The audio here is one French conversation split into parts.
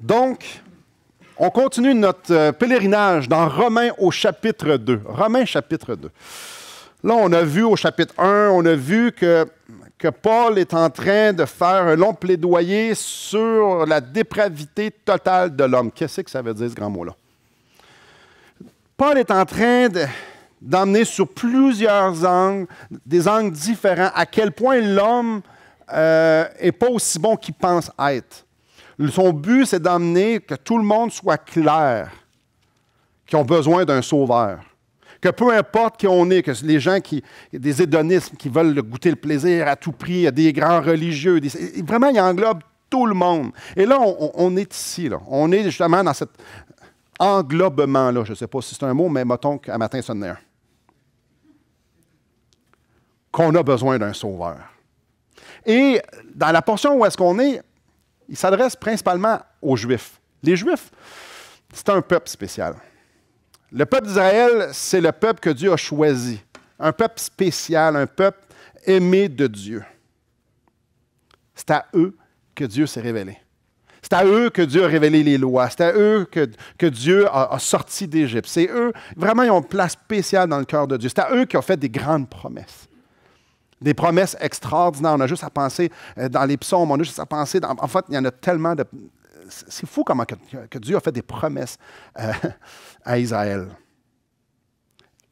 Donc, on continue notre pèlerinage dans Romains au chapitre 2. Romains chapitre 2. Là, on a vu au chapitre 1, on a vu que Paul est en train de faire un long plaidoyer sur la dépravité totale de l'homme. Qu'est-ce que ça veut dire, ce grand mot-là? Paul est en train d'emmener sur plusieurs angles, des angles différents, à quel point l'homme n'est pas aussi bon qu'il pense être. Son but, c'est d'emmener que tout le monde soit clair, qu'ils ont besoin d'un sauveur. Que peu importe qui on est, que les gens des hédonismes qui veulent goûter le plaisir à tout prix, des grands religieux, vraiment, il englobe tout le monde. Et là, on est ici, là. On est justement dans cet englobement-là. Je ne sais pas si c'est un mot, mais mettons qu'à matin, ça en est un. Qu'on a besoin d'un sauveur. Et dans la portion où est-ce qu'on est, il s'adresse principalement aux Juifs. Les Juifs, c'est un peuple spécial. Le peuple d'Israël, c'est le peuple que Dieu a choisi. Un peuple spécial, un peuple aimé de Dieu. C'est à eux que Dieu s'est révélé. C'est à eux que Dieu a révélé les lois. C'est à eux que Dieu a sorti d'Égypte. C'est eux, vraiment, ils ont une place spéciale dans le cœur de Dieu. C'est à eux qui ont fait des grandes promesses. Des promesses extraordinaires. On a juste à penser dans les psaumes, on a juste à penser en fait, il y en a tellement de... C'est fou comment que Dieu a fait des promesses à Israël.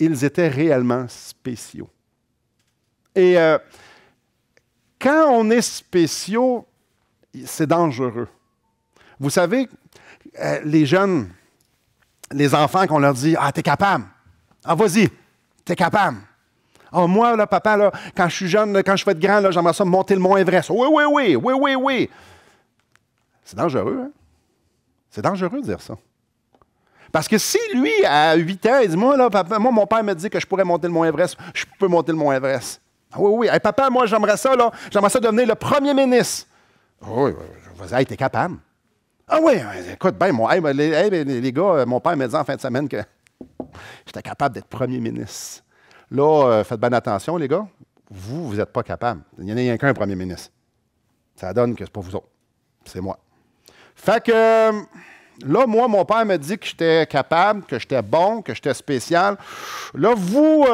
Ils étaient réellement spéciaux. Et quand on est spéciaux, c'est dangereux. Vous savez, les jeunes, les enfants, qu'on leur dit « Ah, t'es capable. Ah, vas-y, t'es capable. » Ah, moi, là, papa, là, quand je suis jeune, là, quand je vais être grand, là, j'aimerais ça monter le mont Everest. Oui, oui, oui, oui, oui, oui. C'est dangereux, hein? C'est dangereux de dire ça. Parce que si lui, à 8 ans, il dit, moi, là, papa, moi, mon père me dit que je pourrais monter le mont Everest, je peux monter le mont Everest. Ah, oui, oui. Hey, papa, moi, j'aimerais ça devenir le premier ministre. Oui, vas-y, t'es capable. Ah oui, écoute, ben, les gars, mon père me dit en fin de semaine que j'étais capable d'être premier ministre. Là, faites bien attention, les gars. Vous n'êtes pas capable. Il n'y en a rien qu'un premier ministre. Ça donne que c'est pas vous autres. C'est moi. Fait que, là, moi, mon père me dit que j'étais capable, que j'étais bon, que j'étais spécial. Là, vous,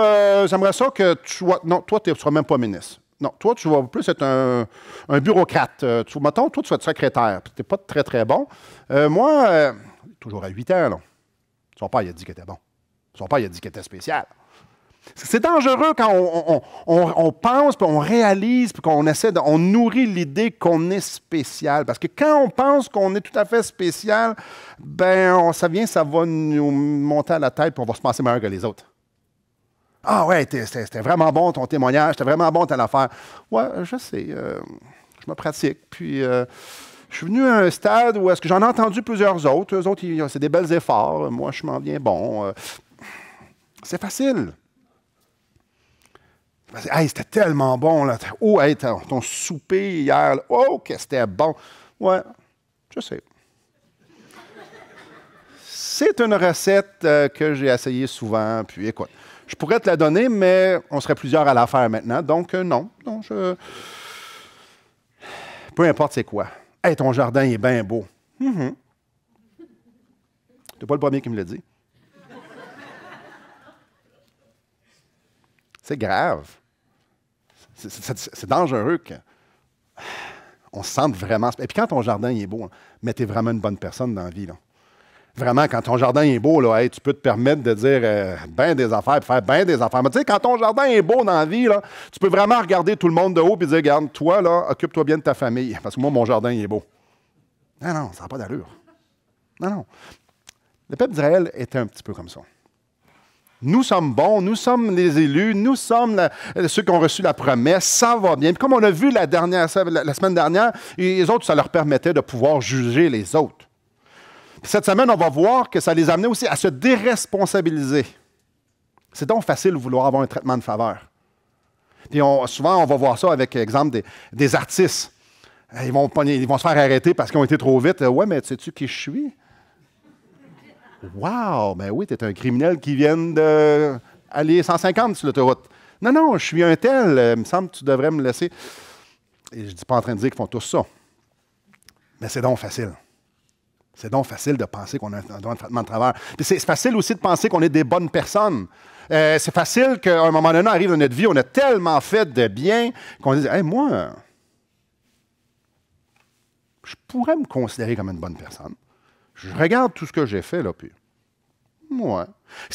j'aimerais ça que tu sois... Non, toi, tu ne seras même pas ministre. Non, toi, tu vas plus être un bureaucrate. Mettons, toi, tu vas être secrétaire. Tu n'es pas très, très bon. Moi, toujours à 8 ans, là. Son père, il a dit qu'il était bon. Son père, il a dit qu'il était spécial. C'est dangereux quand on pense, puis on réalise, puis qu'on essaie on nourrit l'idée qu'on est spécial. Parce que quand on pense qu'on est tout à fait spécial, ben ça va nous monter à la tête, puis on va se penser meilleur que les autres. Ah ouais, c'était vraiment bon ton témoignage, c'était vraiment bon telle affaire. Ouais, je sais, je me pratique, puis je suis venu à un stade où est-ce que j'en ai entendu plusieurs autres. Eux autres, c'est des bels efforts. Moi, je m'en viens bon. C'est facile. Hey, c'était tellement bon, là. Oh, hey, ton souper hier, là. Oh, que c'était bon. Ouais, je sais. C'est une recette que j'ai essayée souvent. Puis, écoute, je pourrais te la donner, mais on serait plusieurs à la faire maintenant. Donc, non. Peu importe c'est quoi. Hey, ton jardin est bien beau. Mm-hmm. Tu n'es pas le premier qui me l'a dit. C'est grave. C'est dangereux qu'on se sente vraiment... Et puis quand ton jardin est beau, hein, mais tu es vraiment une bonne personne dans la vie. Là. Vraiment, quand ton jardin est beau, là, hey, tu peux te permettre de dire bien des affaires, faire bien des affaires. Mais tu sais, quand ton jardin est beau dans la vie, là, tu peux vraiment regarder tout le monde de haut et dire, regarde, toi, là, occupe-toi bien de ta famille, parce que moi, mon jardin est beau. Non, ça n'a pas d'allure. Non. Le peuple d'Israël était un petit peu comme ça. Nous sommes bons, nous sommes les élus, nous sommes ceux qui ont reçu la promesse, ça va bien. Puis comme on a vu la semaine dernière, les autres, ça leur permettait de pouvoir juger les autres. Puis cette semaine, on va voir que ça les amenait aussi à se déresponsabiliser. C'est donc facile de vouloir avoir un traitement de faveur. Puis souvent, on va voir ça avec, exemple, des artistes. Ils vont se faire arrêter parce qu'ils ont été trop vite. Ouais, mais sais-tu qui je suis? Wow! Ben oui, tu es un criminel qui vient d'aller 150 sur l'autoroute. Non, je suis un tel. Il me semble que tu devrais me laisser. Et je ne dis pas en train de dire qu'ils font tous ça. Mais c'est donc facile. C'est donc facile de penser qu'on a un traitement de travers. Puis c'est facile aussi de penser qu'on est des bonnes personnes. C'est facile qu'à un moment donné, arrive dans notre vie, on a tellement fait de bien qu'on dit « Hey, moi, je pourrais me considérer comme une bonne personne. Je regarde tout ce que j'ai fait, là, puis... Ouais.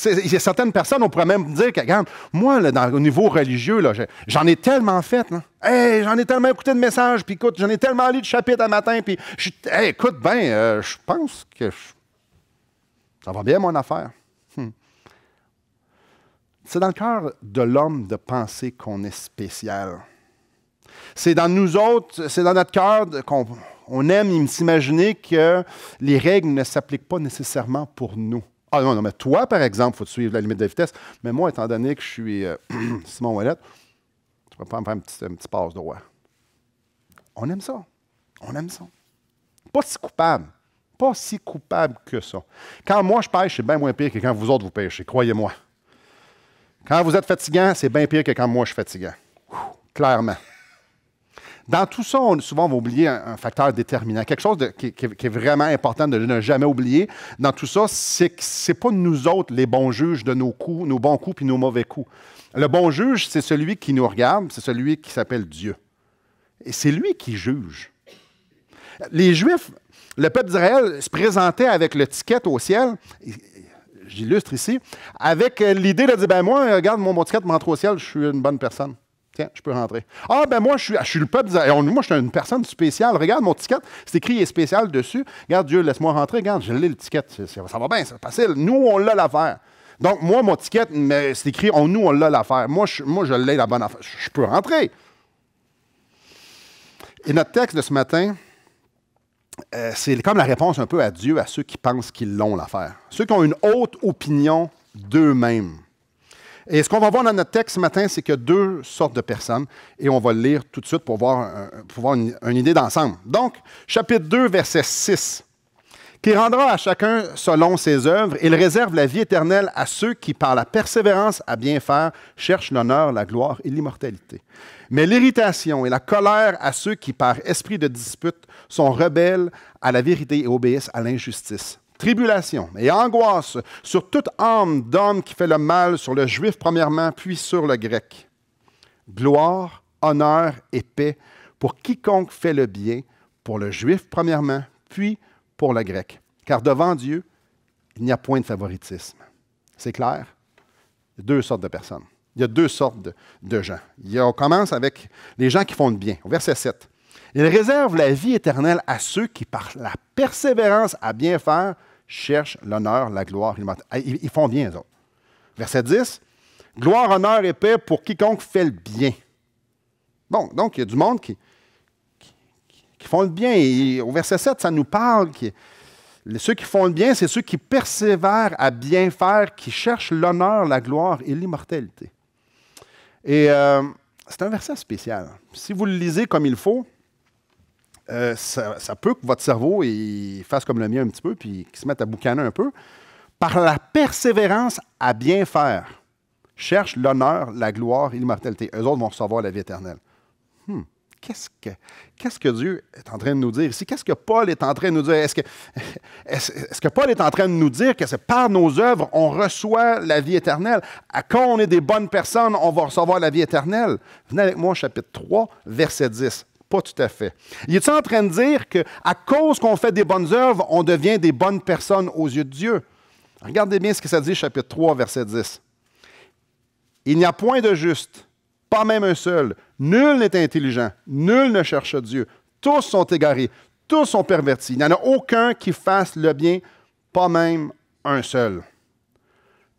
Il y a certaines personnes, on pourrait même dire que, regarde, moi, là, au niveau religieux, là, j'en ai tellement fait. Là. Hey, j'en ai tellement écouté de messages, puis écoute, j'en ai tellement lu de chapitres à matin, puis hey, écoute, je pense que ça va bien, mon affaire. C'est dans le cœur de l'homme de penser qu'on est spécial. C'est dans nous autres, c'est dans notre cœur qu'on aime s'imaginer que les règles ne s'appliquent pas nécessairement pour nous. Ah non, mais toi, par exemple, il faut te suivre la limite de vitesse. Mais moi, étant donné que je suis Simon Ouellette, tu vas pas me faire un petit passe droit. On aime ça. On aime ça. Pas si coupable. Pas si coupable que ça. Quand moi, je pêche, c'est bien moins pire que quand vous autres, vous pêchez. Croyez-moi. Quand vous êtes fatigant, c'est bien pire que quand moi, je suis fatigant. Clairement. Dans tout ça, souvent, on va oublier un facteur déterminant. Quelque chose qui est vraiment important de ne jamais oublier. Dans tout ça, c'est que ce n'est pas nous autres les bons juges de nos coups, nos bons coups puis nos mauvais coups. Le bon juge, c'est celui qui nous regarde, c'est celui qui s'appelle Dieu. Et c'est lui qui juge. Les Juifs, le peuple d'Israël se présentait avec le ticket au ciel, j'illustre ici, avec l'idée de dire, ben moi, regarde, mon ticket me rentre au ciel, je suis une bonne personne. Tiens, je peux rentrer. Ah, ben moi, je suis le peuple d'Israël. Moi, je suis une personne spéciale. Regarde mon ticket. C'est écrit, il est spécial dessus. Regarde, Dieu, laisse-moi rentrer. Regarde, je l'ai le ticket. Ça va bien, c'est facile. Nous, on l'a l'affaire. Donc, moi, mon ticket, mais c'est écrit, nous, on l'a l'affaire. Moi, je l'ai la bonne affaire. Je peux rentrer. Et notre texte de ce matin, c'est comme la réponse un peu à Dieu, à ceux qui pensent qu'ils l'ont l'affaire. Ceux qui ont une haute opinion d'eux-mêmes. Et ce qu'on va voir dans notre texte ce matin, c'est qu'il y a deux sortes de personnes, et on va le lire tout de suite pour voir une idée d'ensemble. Donc, chapitre 2, verset 6. « Qui rendra à chacun selon ses œuvres, il réserve la vie éternelle à ceux qui, par la persévérance à bien faire, cherchent l'honneur, la gloire et l'immortalité. Mais l'irritation et la colère à ceux qui, par esprit de dispute, sont rebelles à la vérité et obéissent à l'injustice. Tribulation et angoisse sur toute âme d'homme qui fait le mal, sur le juif premièrement, puis sur le grec. Gloire, honneur et paix pour quiconque fait le bien, pour le juif premièrement, puis pour le grec. Car devant Dieu, il n'y a point de favoritisme. » C'est clair? Il y a deux sortes de personnes. Il y a deux sortes de gens. On commence avec les gens qui font le bien. Au verset 7. « Il réserve la vie éternelle à ceux qui, par la persévérance à bien faire, cherchent l'honneur, la gloire, l'immortalité. » Ils font bien, eux autres. Verset 10. « Gloire, honneur et paix pour quiconque fait le bien. » Bon, donc il y a du monde qui font le bien. Et au verset 7, ça nous parle que ceux qui font le bien, c'est ceux qui persévèrent à bien faire, qui cherchent l'honneur, la gloire et l'immortalité. Et c'est un verset spécial. Si vous le lisez comme il faut, ça peut que votre cerveau il fasse comme le mien un petit peu, puis qu'il se mette à boucaner un peu. Par la persévérance à bien faire, cherche l'honneur, la gloire et l'immortalité. Eux autres vont recevoir la vie éternelle. Qu'est-ce que Dieu est en train de nous dire ici? Qu'est-ce que Paul est en train de nous dire? Est-ce que Paul est en train de nous dire que c'est par nos œuvres on reçoit la vie éternelle? Quand on est des bonnes personnes, on va recevoir la vie éternelle? Venez avec moi au chapitre 3, verset 10. Pas tout à fait. Il est en train de dire qu'à cause qu'on fait des bonnes œuvres, on devient des bonnes personnes aux yeux de Dieu? Regardez bien ce que ça dit, chapitre 3, verset 10. « Il n'y a point de juste, pas même un seul. Nul n'est intelligent, nul ne cherche Dieu. Tous sont égarés, tous sont pervertis. Il n'y en a aucun qui fasse le bien, pas même un seul. »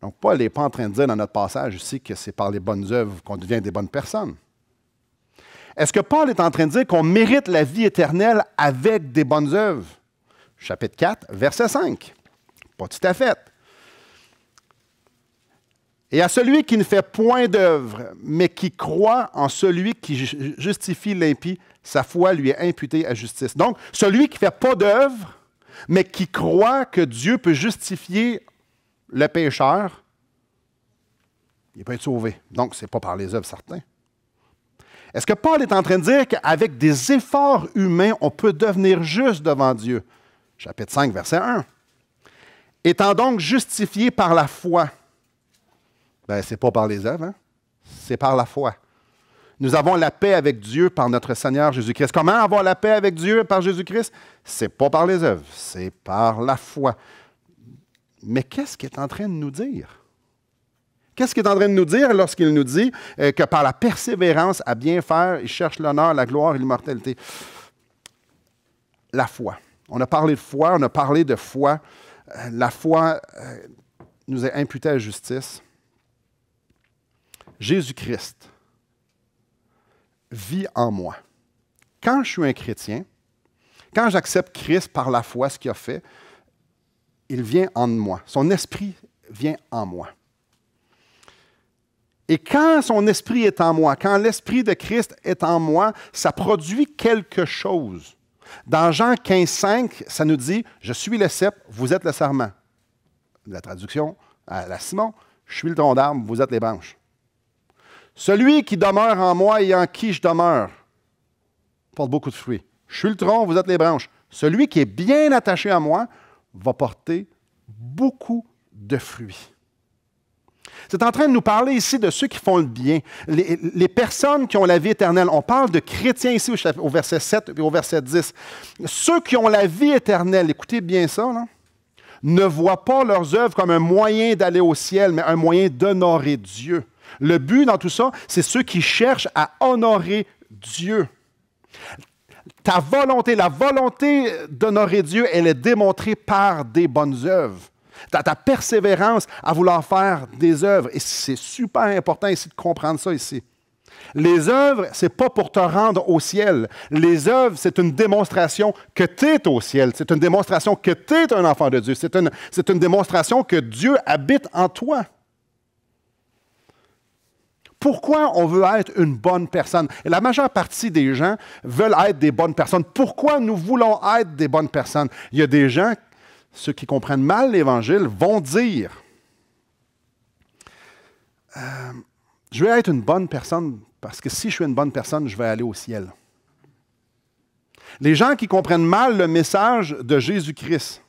Donc, Paul n'est pas en train de dire dans notre passage ici que c'est par les bonnes œuvres qu'on devient des bonnes personnes. Est-ce que Paul est en train de dire qu'on mérite la vie éternelle avec des bonnes œuvres? Chapitre 4, verset 5. Pas tout à fait. Et à celui qui ne fait point d'œuvre, mais qui croit en celui qui justifie l'impie, sa foi lui est imputée à justice. Donc, celui qui ne fait pas d'œuvre, mais qui croit que Dieu peut justifier le pécheur, il peut être sauvé. Donc, ce n'est pas par les œuvres certains. Est-ce que Paul est en train de dire qu'avec des efforts humains, on peut devenir juste devant Dieu? chapitre 5, verset 1. Étant donc justifiés par la foi. Bien, ce n'est pas par les œuvres, hein? C'est par la foi. Nous avons la paix avec Dieu par notre Seigneur Jésus-Christ. Comment avoir la paix avec Dieu par Jésus-Christ? Ce n'est pas par les œuvres, c'est par la foi. Mais qu'est-ce qu'il est en train de nous dire? Qu'est-ce qu'il est en train de nous dire lorsqu'il nous dit que par la persévérance à bien faire, il cherche l'honneur, la gloire et l'immortalité? La foi. On a parlé de foi, on a parlé de foi. La foi nous est imputée à justice. Jésus-Christ vit en moi. Quand je suis un chrétien, quand j'accepte Christ par la foi, ce qu'il a fait, il vient en moi. Son esprit vient en moi. Et quand son esprit est en moi, quand l'esprit de Christ est en moi, ça produit quelque chose. Dans Jean 15, 5, ça nous dit « Je suis le cep, vous êtes le sarment ». La traduction à la Simon, « Je suis le tronc d'arbre, vous êtes les branches ». Celui qui demeure en moi et en qui je demeure porte beaucoup de fruits. Je suis le tronc, vous êtes les branches. Celui qui est bien attaché à moi va porter beaucoup de fruits. C'est en train de nous parler ici de ceux qui font le bien, les personnes qui ont la vie éternelle. On parle de chrétiens ici au verset 7 et au verset 10. Ceux qui ont la vie éternelle, écoutez bien ça, là, ne voient pas leurs œuvres comme un moyen d'aller au ciel, mais un moyen d'honorer Dieu. Le but dans tout ça, c'est ceux qui cherchent à honorer Dieu. Ta volonté, la volonté d'honorer Dieu, elle est démontrée par des bonnes œuvres. Ta persévérance à vouloir faire des œuvres. Et c'est super important ici de comprendre ça ici. Les œuvres, ce n'est pas pour te rendre au ciel. Les œuvres, c'est une démonstration que tu es au ciel. C'est une démonstration que tu es un enfant de Dieu. C'est une démonstration que Dieu habite en toi. Pourquoi on veut être une bonne personne? Et la majeure partie des gens veulent être des bonnes personnes. Pourquoi nous voulons être des bonnes personnes? Il y a des gens, ceux qui comprennent mal l'Évangile, vont dire je vais être une bonne personne parce que si je suis une bonne personne, je vais aller au ciel. Les gens qui comprennent mal le message de Jésus-Christ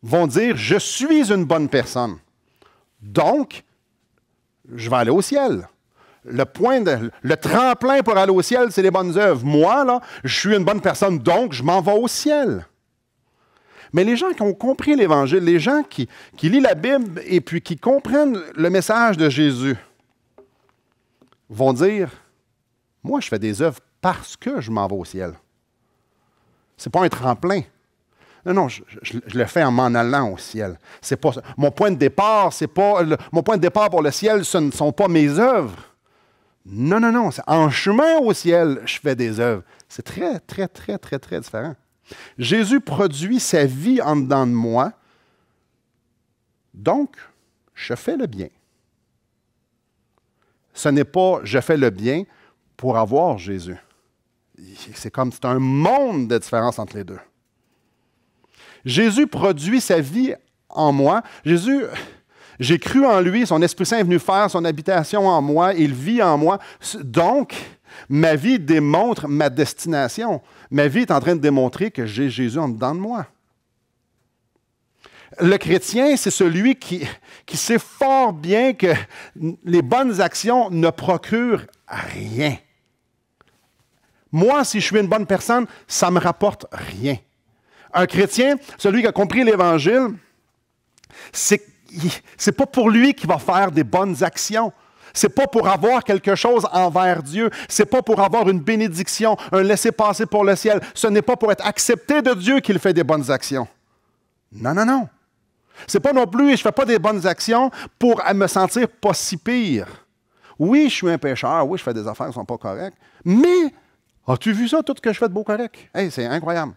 vont dire je suis une bonne personne. Donc, je vais aller au ciel. Le tremplin pour aller au ciel, c'est les bonnes œuvres. Moi, là, je suis une bonne personne, donc je m'en vais au ciel. Mais les gens qui ont compris l'Évangile, les gens qui lisent la Bible et puis qui comprennent le message de Jésus, vont dire, moi, je fais des œuvres parce que je m'en vais au ciel. Ce n'est pas un tremplin. Non, je le fais en m'en allant au ciel. C'est pas, mon point de départ, mon point de départ pour le ciel, ce ne sont pas mes œuvres. Non. C'est en chemin au ciel, je fais des œuvres. C'est très, très, très, très, très différent. Jésus produit sa vie en dedans de moi. Donc, je fais le bien. Ce n'est pas je fais le bien pour avoir Jésus. C'est un monde de différence entre les deux. Jésus produit sa vie en moi. Jésus, j'ai cru en lui, son Esprit Saint est venu faire son habitation en moi, il vit en moi. Donc, ma vie démontre ma destination. Ma vie est en train de démontrer que j'ai Jésus en dedans de moi. Le chrétien, c'est celui qui sait fort bien que les bonnes actions ne procurent rien. Moi, si je suis une bonne personne, ça ne me rapporte rien. Un chrétien, celui qui a compris l'Évangile, c'est pas pour lui qu'il va faire des bonnes actions. C'est pas pour avoir quelque chose envers Dieu. C'est pas pour avoir une bénédiction, un laissez-passer pour le ciel. Ce n'est pas pour être accepté de Dieu qu'il fait des bonnes actions. Non. C'est pas non plus, je ne fais pas des bonnes actions pour me sentir pas si pire. Oui, je suis un pécheur, oui, je fais des affaires qui ne sont pas correctes, mais as-tu vu ça, tout ce que je fais de beau correct? Hey, c'est incroyable.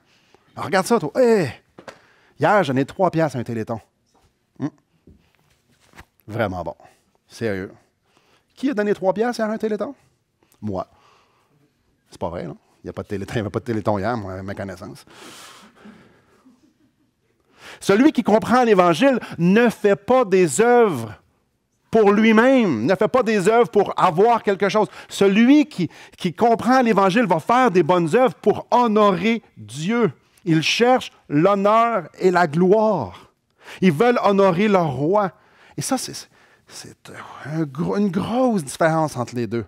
Alors, regarde ça, toi. Hey! Hier, j'en ai 3 piastres à un Téléthon. Vraiment bon. Sérieux. Qui a donné 3 piastres hier à un Téléthon? Moi. C'est pas vrai, non? Il n'y avait pas de Téléthon hier, moi, à ma connaissance. Celui qui comprend l'Évangile ne fait pas des œuvres pour lui-même, ne fait pas des œuvres pour avoir quelque chose. Celui qui comprend l'Évangile va faire des bonnes œuvres pour honorer Dieu. Ils cherchent l'honneur et la gloire. Ils veulent honorer leur roi. Et ça, c'est une grosse différence entre les deux.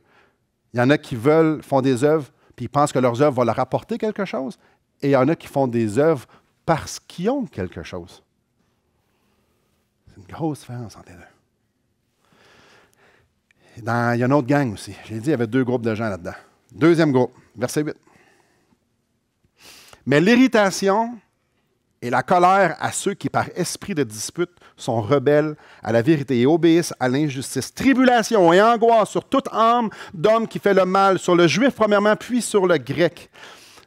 Il y en a qui font des œuvres, puis ils pensent que leurs œuvres vont leur apporter quelque chose. Et il y en a qui font des œuvres parce qu'ils ont quelque chose. C'est une grosse différence entre les deux. Il y a une autre gang aussi. J'ai dit, il y avait 2 groupes de gens là-dedans. Deuxième groupe, verset 8. Mais l'irritation et la colère à ceux qui, par esprit de dispute, sont rebelles à la vérité et obéissent à l'injustice. Tribulation et angoisse sur toute âme d'homme qui fait le mal, sur le juif premièrement, puis sur le grec.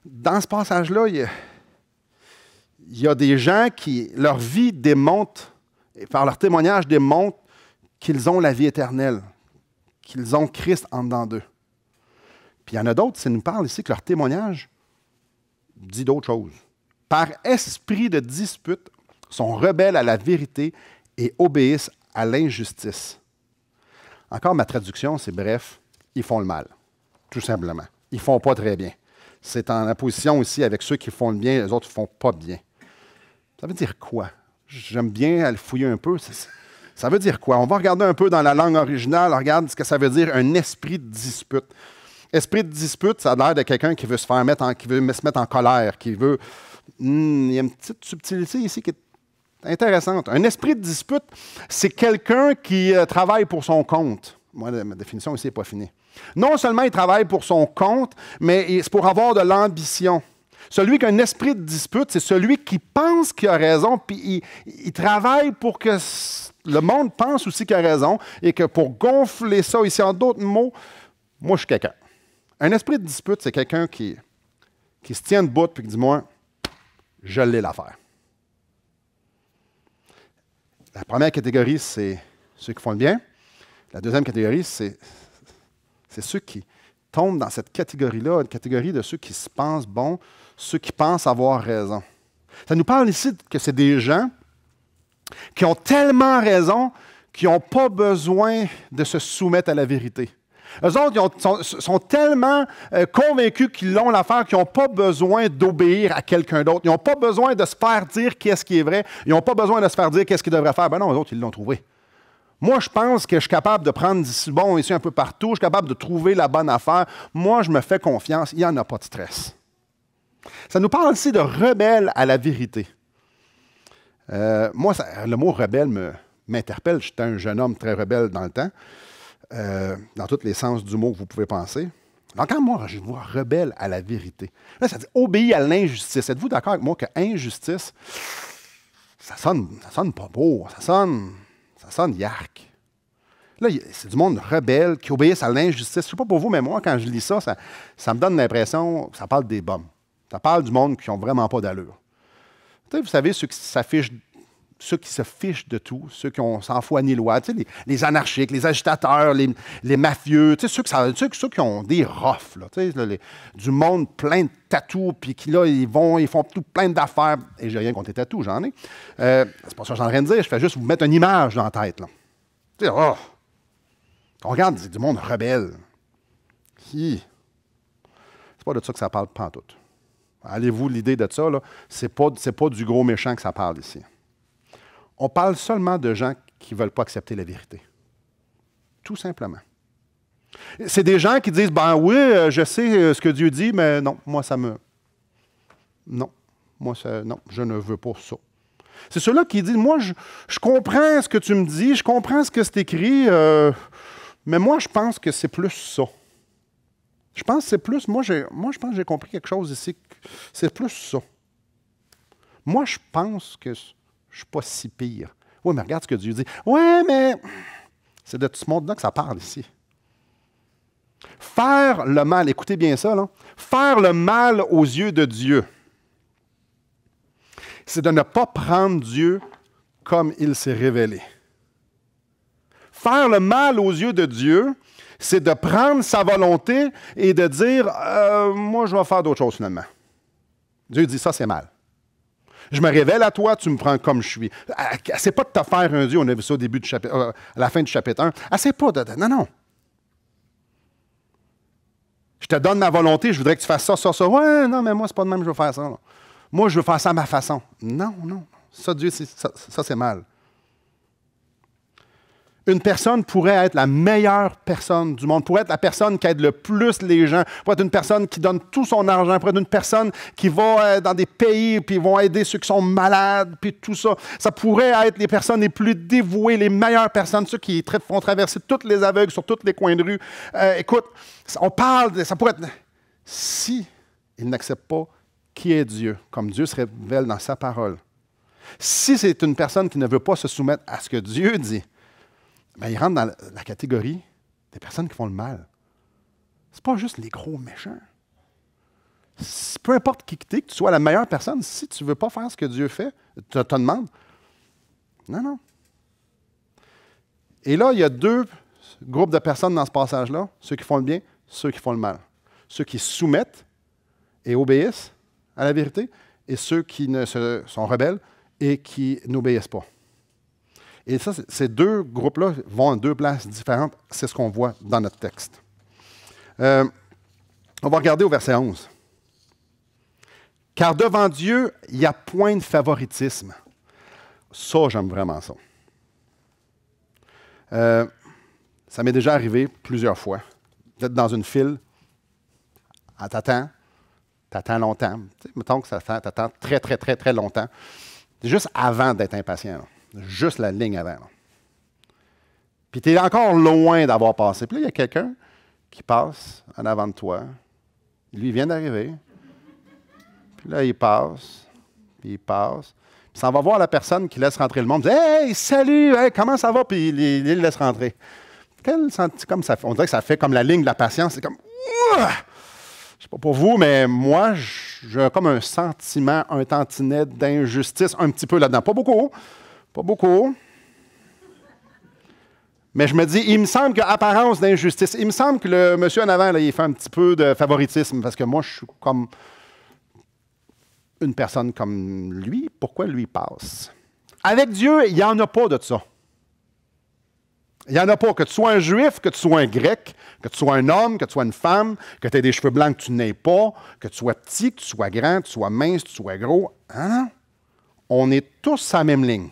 Dans ce passage-là, il y a des gens qui, leur vie démontre, et par leur témoignage, démontre qu'ils ont la vie éternelle, qu'ils ont Christ en dedans d'eux. Puis il y en a d'autres, ça nous parle ici que leur témoignage dit d'autres choses. Par esprit de dispute, sont rebelles à la vérité et obéissent à l'injustice. Encore, ma traduction, c'est bref, ils font le mal, tout simplement. Ils ne font pas très bien. C'est en opposition aussi avec ceux qui font le bien, les autres ne font pas bien. Ça veut dire quoi? J'aime bien aller fouiller un peu. Ça veut dire quoi? On va regarder un peu dans la langue originale, on regarde ce que ça veut dire un esprit de dispute. Esprit de dispute, ça a l'air de quelqu'un qui veut se mettre en colère, qui veut... il y a une petite subtilité ici qui est intéressante. Un esprit de dispute, c'est quelqu'un qui travaille pour son compte. Moi, ma définition ici n'est pas finie. Non seulement il travaille pour son compte, mais c'est pour avoir de l'ambition. Celui qui a un esprit de dispute, c'est celui qui pense qu'il a raison, puis il travaille pour que le monde pense aussi qu'il a raison, et que pour gonfler ça ici, en d'autres mots, moi, je suis quelqu'un. Un esprit de dispute, c'est quelqu'un qui se tient debout puis qui dit, moi, je l'ai l'affaire. La première catégorie, c'est ceux qui font le bien. La deuxième catégorie, c'est ceux qui tombent dans cette catégorie-là, une catégorie de ceux qui se pensent bons, ceux qui pensent avoir raison. Ça nous parle ici que c'est des gens qui ont tellement raison qu'ils n'ont pas besoin de se soumettre à la vérité. Eux autres sont tellement convaincus qu'ils l'ont l'affaire qu'ils n'ont pas besoin d'obéir à quelqu'un d'autre. Ils n'ont pas besoin de se faire dire qu'est-ce qui est vrai. Ils n'ont pas besoin de se faire dire qu'est-ce qu'ils devraient faire. Ben non, eux autres, ils l'ont trouvé. Moi, je pense que je suis capable de prendre d'ici bon ici un peu partout. Je suis capable de trouver la bonne affaire. Moi, je me fais confiance. Il n'y en a pas de stress. Ça nous parle aussi de rebelle à la vérité. Moi, le mot rebelle m'interpelle. J'étais un jeune homme très rebelle dans le temps. Dans tous les sens du mot que vous pouvez penser. Donc, quand moi, je vois rebelle à la vérité, là, ça dit obéir à l'injustice. Êtes-vous d'accord avec moi que injustice, ça sonne pas beau, ça sonne yark. Là, c'est du monde rebelle qui obéissent à l'injustice. Je ne sais pas pour vous, mais moi, quand je lis ça, ça me donne l'impression que ça parle des bums. Ça parle du monde qui n'ont vraiment pas d'allure. Vous savez, ceux qui se fichent de tout, ceux qui ont sans foi ni loi, les anarchiques, les agitateurs, les mafieux, ceux qui ont des roughs, du monde plein de tatous, puis qui là, ils font tout plein d'affaires. Et j'ai rien contre les tatous, j'en ai. C'est pas ça que je suis en train de dire, je fais juste vous mettre une image dans la tête. Là. On regarde, c'est du monde rebelle. C'est pas de ça que ça parle pantoute. Allez-vous l'idée de ça, là? C'est pas du gros méchant que ça parle ici. On parle seulement de gens qui ne veulent pas accepter la vérité. Tout simplement. C'est des gens qui disent, ben oui, je sais ce que Dieu dit, mais non, moi, non, je ne veux pas ça. C'est ceux-là qui disent, moi, je comprends ce que tu me dis, je comprends ce que c'est écrit, mais moi, je pense que c'est plus ça. Je pense que c'est plus, moi, je pense que j'ai compris quelque chose ici, c'est plus ça. Moi, je pense que je ne suis pas si pire. Oui, mais regarde ce que Dieu dit. Oui, mais c'est de tout ce monde-là que ça parle ici. Faire le mal, écoutez bien ça, là. Faire le mal aux yeux de Dieu, c'est de ne pas prendre Dieu comme il s'est révélé. Faire le mal aux yeux de Dieu, c'est de prendre sa volonté et de dire moi, je vais faire d'autres choses finalement. Dieu dit ça, c'est mal. Je me révèle à toi, tu me prends comme je suis. Essaie pas de te faire un Dieu, on a vu ça au début du chapitre, à la fin du chapitre 1. Essaie pas de... Non. Je te donne ma volonté, je voudrais que tu fasses ça, ça, ça. Ouais, non, mais moi, c'est pas de même que je veux faire ça. Là. Moi, je veux faire ça à ma façon. Non, non. Ça, Dieu, ça c'est mal. Une personne pourrait être la meilleure personne du monde, pourrait être la personne qui aide le plus les gens, pourrait être une personne qui donne tout son argent, pourrait être une personne qui va dans des pays puis vont aider ceux qui sont malades, puis tout ça. Ça pourrait être les personnes les plus dévouées, les meilleures personnes, ceux qui font traverser tous les aveugles sur tous les coins de rue. Écoute, on parle, ça pourrait être... Si ils n'acceptent pas qui est Dieu, comme Dieu se révèle dans sa parole, si c'est une personne qui ne veut pas se soumettre à ce que Dieu dit, bien, il rentre dans la catégorie des personnes qui font le mal. Ce n'est pas juste les gros méchants. Peu importe qui t'es, que tu sois la meilleure personne, si tu ne veux pas faire ce que Dieu fait, te demande. Non, non. Et là, il y a deux groupes de personnes dans ce passage-là, ceux qui font le bien, ceux qui font le mal. Ceux qui se soumettent et obéissent à la vérité, et ceux qui sont rebelles et qui n'obéissent pas. Et ça, ces deux groupes-là vont à deux places différentes. C'est ce qu'on voit dans notre texte. On va regarder au verset 11. « Car devant Dieu, il n'y a point de favoritisme. » Ça, j'aime vraiment ça. Ça m'est déjà arrivé plusieurs fois d'être dans une file, t'attends longtemps. Tu sais, mettons que t'attends très, très, très, très longtemps. C'est juste avant d'être impatient. Là. Juste la ligne avant. Là. Puis tu es encore loin d'avoir passé. Puis là, il y a quelqu'un qui passe en avant de toi. Lui, il vient d'arriver. Puis là, il passe. Puis il passe. Puis ça va voir la personne qui laisse rentrer le monde. Il dit « Hey, salut! Hey, comment ça va? » Puis il le laisse rentrer. Comme ça, on dirait que ça fait comme la ligne de la patience. C'est comme... Ouah! Je ne sais pas pour vous, mais moi, j'ai comme un sentiment, un tantinet d'injustice un petit peu là-dedans. Pas beaucoup. Pas beaucoup. Mais je me dis, il me semble qu'il y a apparence d'injustice. Il me semble que le monsieur en avant, là, il fait un petit peu de favoritisme parce que moi, je suis comme une personne comme lui. Pourquoi lui passe? Avec Dieu, il n'y en a pas de ça. Il n'y en a pas. Que tu sois un juif, que tu sois un grec, que tu sois un homme, que tu sois une femme, que tu aies des cheveux blancs que tu n'aies pas, que tu sois petit, que tu sois grand, que tu sois mince, que tu sois gros. Hein? On est tous à la même ligne.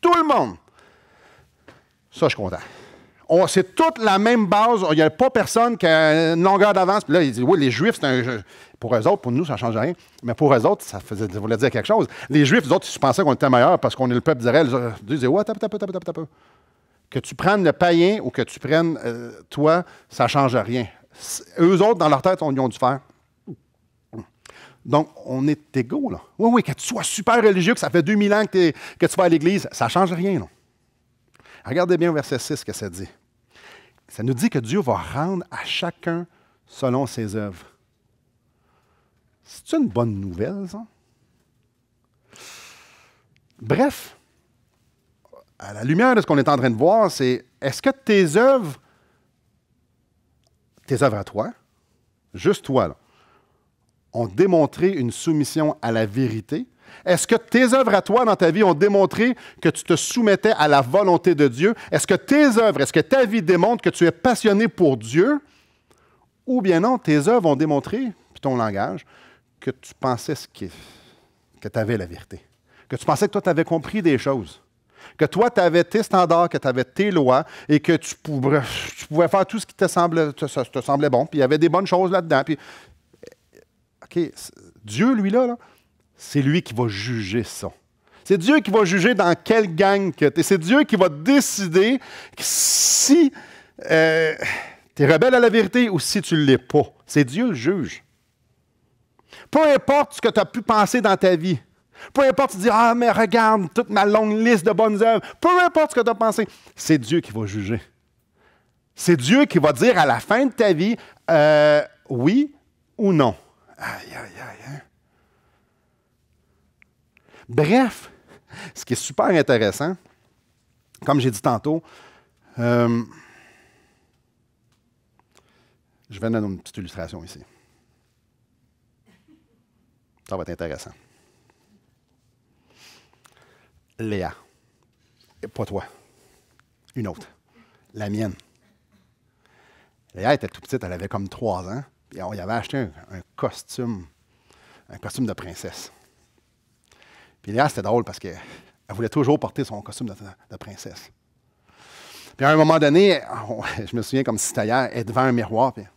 Tout le monde. Ça, je suis content. C'est toute la même base. Il n'y a pas personne qui a une longueur d'avance. Puis là, il dit, oui, les Juifs, pour eux autres, pour nous, ça ne change rien. Mais pour eux autres, ça voulait dire quelque chose. Les Juifs, eux autres, ils pensaient qu'on était meilleurs parce qu'on est le peuple d'Israël. Ils disaient, ouais, tape. Que tu prennes le païen ou que tu prennes toi, ça ne change rien. Eux autres, dans leur tête, ils ont dû faire. Donc, on est égaux, là. Oui, que tu sois super religieux, que ça fait 2000 ans que tu vas à l'Église, ça ne change rien, là. Regardez bien au verset 6 ce que ça dit. Ça nous dit que Dieu va rendre à chacun selon ses œuvres. C'est une bonne nouvelle, ça? Bref, à la lumière de ce qu'on est en train de voir, c'est est-ce que tes œuvres à toi, juste toi, là, ont démontré une soumission à la vérité? Est-ce que tes œuvres à toi dans ta vie ont démontré que tu te soumettais à la volonté de Dieu? Est-ce que tes œuvres, est-ce que ta vie démontre que tu es passionné pour Dieu? Ou bien non, tes œuvres ont démontré, puis ton langage, que tu pensais que tu avais la vérité. Que tu pensais que toi, tu avais compris des choses. Que toi, tu avais tes standards, que tu avais tes lois et que tu pouvais faire tout ce qui te semblait bon. Puis il y avait des bonnes choses là-dedans. Puis, OK, Dieu, lui, là, c'est lui qui va juger ça. C'est Dieu qui va juger dans quelle gang que tu es. C'est Dieu qui va décider si tu es rebelle à la vérité ou si tu ne l'es pas. C'est Dieu le juge. Peu importe ce que tu as pu penser dans ta vie. Peu importe, tu dis, ah, mais regarde toute ma longue liste de bonnes œuvres. Peu importe ce que tu as pensé, c'est Dieu qui va juger. C'est Dieu qui va dire à la fin de ta vie, oui ou non. Aïe. Bref, ce qui est super intéressant, comme j'ai dit tantôt, je vais donner une petite illustration ici. Ça va être intéressant. Léa. Et pas toi. Une autre. La mienne. Léa était toute petite, elle avait comme 3 ans. Puis on y avait acheté un costume un costume de princesse. Puis Léa, c'était drôle parce qu'elle voulait toujours porter son costume de princesse. Puis à un moment donné, je me souviens comme si c'était hier, elle est devant un miroir. Puis là,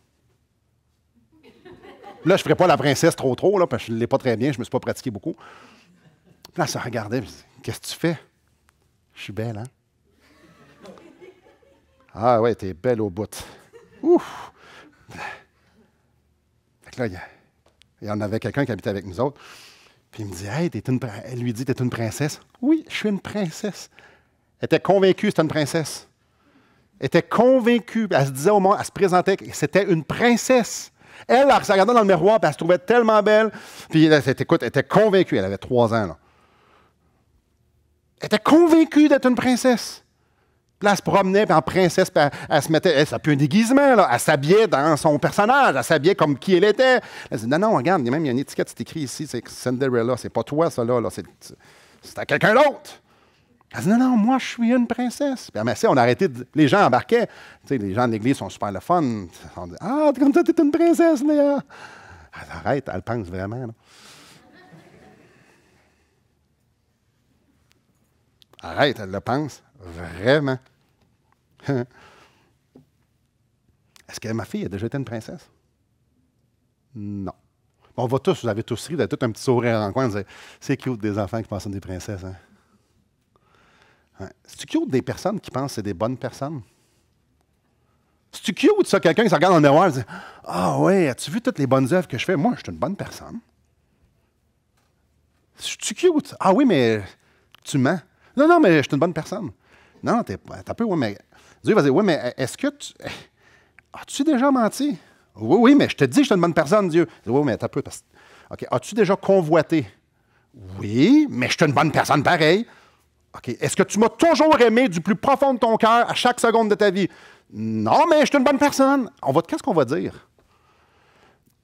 je ne ferais pas la princesse trop, là, parce que je ne l'ai pas très bien, je ne me suis pas pratiqué beaucoup. Puis là, elle se regardait, puis qu'est-ce que tu fais? Je suis belle, hein? Ah ouais, t'es belle au bout. Ouf! Fait que là, il y en avait quelqu'un qui habitait avec nous autres. Puis il me dit, hey, elle lui dit, t'es une princesse? Oui, je suis une princesse. Elle était convaincue que c'était une princesse. Elle était convaincue. Elle se disait au monde, elle se présentait que c'était une princesse. Elle se regardait dans le miroir, puis elle se trouvait tellement belle. Puis écoute, elle était convaincue. Elle avait 3 ans, là. Elle était convaincue d'être une princesse. Puis là, elle se promenait, puis en princesse, puis elle se mettait, ça peut un déguisement, là. Elle s'habillait dans son personnage, elle s'habillait comme qui elle était. Elle dit, non, regarde, il y a une étiquette, c'est écrit ici, c'est Cinderella, c'est pas toi, ça, là, c'est à quelqu'un d'autre. Elle dit, non, moi, je suis une princesse. Puis on a arrêté, les gens embarquaient. Tu sais, les gens de l'Église sont super le fun. On dit, ah, comme ça, t'es une princesse, Léa. Arrête, elle pense vraiment, là. Arrête, elle le pense vraiment. Est-ce que ma fille a déjà été une princesse? Non. Bon, vous avez tous ri, vous avez tout un petit sourire en coin. C'est cute des enfants qui pensent à des princesses. Hein? Ouais. C'est-tu cute des personnes qui pensent que c'est des bonnes personnes? C'est-tu cute, ça, quelqu'un qui se regarde dans le miroir et dit, ah ouais, as-tu vu toutes les bonnes œuvres que je fais? Moi, je suis une bonne personne. C'est-tu cute? Ah oui, mais tu mens. Non, mais je suis une bonne personne. Non, t'as peu, oui, mais Dieu va dire, oui, mais est-ce que as-tu déjà menti? Oui, mais je te dis que je suis une bonne personne, Dieu. Oui, mais t'as peu. OK, as-tu déjà convoité? Oui, mais je suis une bonne personne pareil. OK, est-ce que tu m'as toujours aimé du plus profond de ton cœur à chaque seconde de ta vie? Non, mais je suis une bonne personne. Qu'est-ce qu'on va dire?